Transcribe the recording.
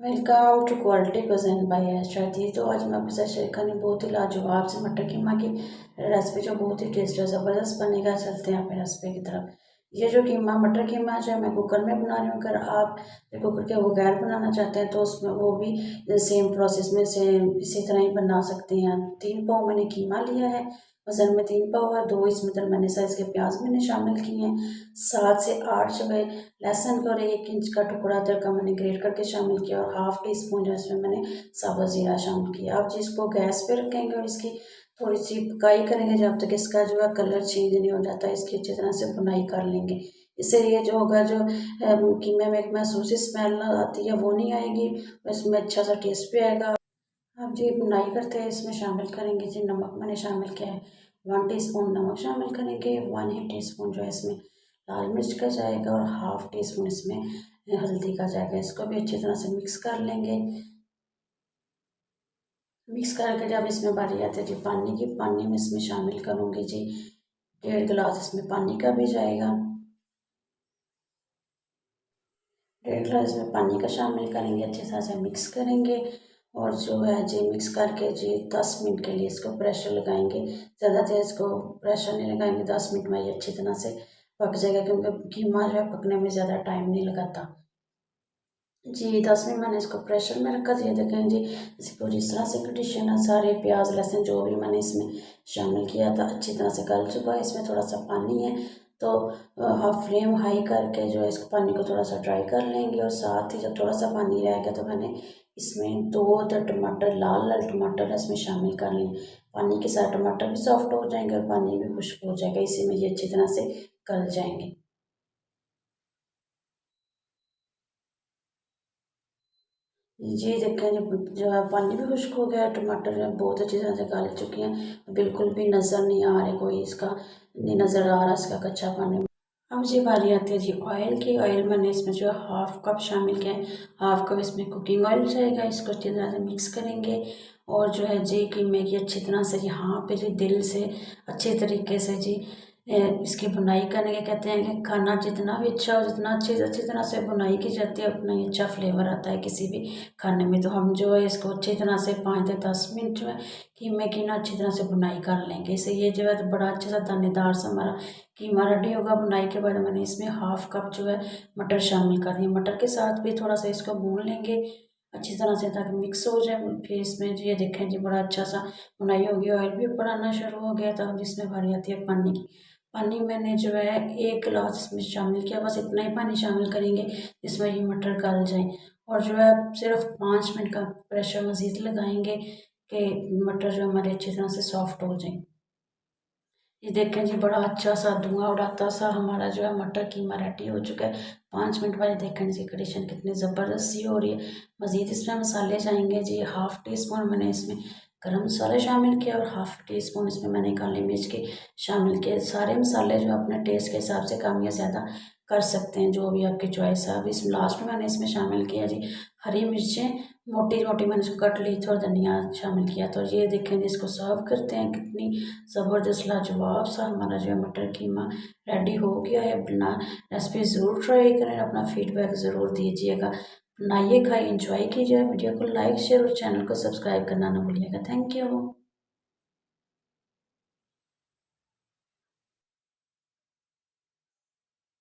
Welcome to quality cuisine by Asha ji. तो आज मैं आपके साथ शेयर करनी बहुत ही लाजवाब से मटर कीमा की रेसिपी जो बहुत ही टेस्टी और ज़बरदस्त बनेगा। चलते हैं अपने रेसिपी की तरफ। ये जो कीमा मटर कीमा जो मैं कुकर में बना रही हूँ, अगर आप कुकर के बगैर बनाना चाहते हैं तो उसमें वो भी सेम प्रोसेस में सेम इसी तरह ही बना सकते हैं। 3 पाव मैंने कीमा लिया है, वजन में 3 पाव है। 2 इसमें दरमियाने साइज़ के प्याज मैंने शामिल किए हैं। 7 से 8 जो है लहसुन का और 1 इंच का टुकड़ा अदरक का मैंने ग्रेट करके शामिल किया और हाफ टी स्पून जो है इसमें मैंने साबुत ज़ीरा शामिल किया। आप जिसको गैस पे रखेंगे और इसकी थोड़ी सी पकाई करेंगे जब तक इसका जो है कलर चेंज नहीं हो जाता, इसकी अच्छी तरह से बुनाई कर लेंगे। इससे ये जो होगा जो कीमे में एक महसूस स्मेल आती है वो नहीं आएगी, इसमें अच्छा सा टेस्ट भी आएगा। अब जी बुनाई करते हैं, इसमें शामिल करेंगे जी नमक मैंने शामिल किया है। 1 टीस्पून नमक शामिल करेंगे। 1 ही टीस्पून जो है इसमें लाल मिर्च का जाएगा और हाफ टी स्पून इसमें हल्दी का जाएगा। इसको भी अच्छी तरह से मिक्स कर लेंगे। मिक्स करके जब इसमें बारी आती है जी पानी की, पानी में इसमें शामिल करूँगी जी 1.5 गिलास इसमें पानी का भी जाएगा। 1.5 गिलास में पानी का शामिल करेंगे, अच्छी तरह से मिक्स करेंगे और जो है जी मिक्स करके जी 10 मिनट के लिए इसको प्रेशर लगाएंगे। ज़्यादा देर इसको प्रेशर नहीं लगाएंगे, 10 मिनट में ये अच्छी तरह से पक जाएगा, क्योंकि कीमा जो है पकने में ज़्यादा टाइम नहीं लगाता। जी 10 मिनट मैंने इसको प्रेशर में रखा। ये देखें जी इसको जिस तरह से कंडीशन है, सारे प्याज लहसुन जो भी मैंने इसमें शामिल किया था अच्छी तरह से गल चुका है। इसमें थोड़ा सा पानी है तो हाफ फ्लेम हाई करके जो है इस पानी को थोड़ा सा ड्राई कर लेंगे और साथ ही जब थोड़ा सा पानी रहेगा तो मैंने इसमें 2 अदर टमाटर लाल लाल टमाटर इसमें शामिल कर लेंगे। पानी के साथ टमाटर भी सॉफ्ट हो जाएंगे और पानी भी खुश्क हो जाएगा, इसी में ये अच्छी तरह से गल जाएंगे। जी देखें जो है पानी भी खुश्क हो गया, टमाटर जो है बहुत अच्छी तरह से गल चुके हैं, बिल्कुल भी नज़र नहीं आ रहे, कोई इसका नहीं नज़र आ रहा इसका कच्चा पानी। अब जी बारी आती है जी ऑयल की। ऑयल मैंने इसमें जो है हाफ कप शामिल किया है। हाफ कप इसमें कुकिंग ऑयल जाएगा। इसको अच्छी तरह से मिक्स करेंगे और जो है जी कीमे की अच्छी तरह से यहाँ पे जी दिल से अच्छे तरीके से जी इसकी बुनाई करने के कहते हैं कि खाना जितना भी अच्छा हो, जितना अच्छी तरह से बुनाई की जाती है उतना ही अच्छा फ्लेवर आता है किसी भी खाने में। तो हम जो है इसको अच्छी तरह से 5 से 10 मिनट जो है कीमे की ना अच्छी तरह से बुनाई कर लेंगे। इससे ये जो है बड़ा अच्छा सा दानेदार सा हमारा कीमा रेडी होगा। बुनाई के बाद मैंने इसमें हाफ कप जो है मटर शामिल कर दिए। मटर के साथ भी थोड़ा सा इसको भून लेंगे अच्छी तरह से ताकि मिक्स हो जाए। फिर इसमें जो ये देखें जी बड़ा अच्छा सा बुनाई होगी, ऑयल भी ऊपर आना शुरू हो गया था। अब इसमें बारी आती है पानी की। पानी मैंने जो है 1 गिलास इसमें शामिल किया, बस इतना ही पानी शामिल करेंगे जिसमें ये मटर गल जाए और जो है सिर्फ 5 मिनट का प्रेशर मज़ीद लगाएंगे कि मटर जो हमारे अच्छी तरह से सॉफ्ट हो जाए। ये देखें जी बड़ा अच्छा सा धुआं उड़ाता सा हमारा जो है मटर कीमा रेडी हो चुका है। 5 मिनट बाद देखें जी कंडीशन कितनी ज़बरदस्त सी हो रही है। मज़ीद इसमें मसाले जाएंगे जी हाफ टी स्पून मैंने इसमें गरम मसाला शामिल किया और हाफ टी स्पून इसमें मैंने काली मिर्च की शामिल किए। सारे मसाले जो अपने टेस्ट के हिसाब से कम या ज़्यादा कर सकते हैं, जो भी आपकी चॉइस है। अब इस लास्ट में मैंने इसमें शामिल किया जी हरी मिर्चें मोटी मोटी मैंने इसको कट ली थी और धनिया शामिल किया। तो ये देखें इसको सर्व करते हैं, कितनी ज़बरदस्त लाजवाब सा हमारा जो है मटर कीमा रेडी हो गया है। अपना रेसिपी ज़रूर ट्राई करें, अपना फीडबैक ज़रूर दीजिएगा। बनाइए, खाइए, एंजॉय कीजिए। वीडियो को लाइक शेयर और चैनल को सब्सक्राइब करना ना भूलिएगा। Thank you.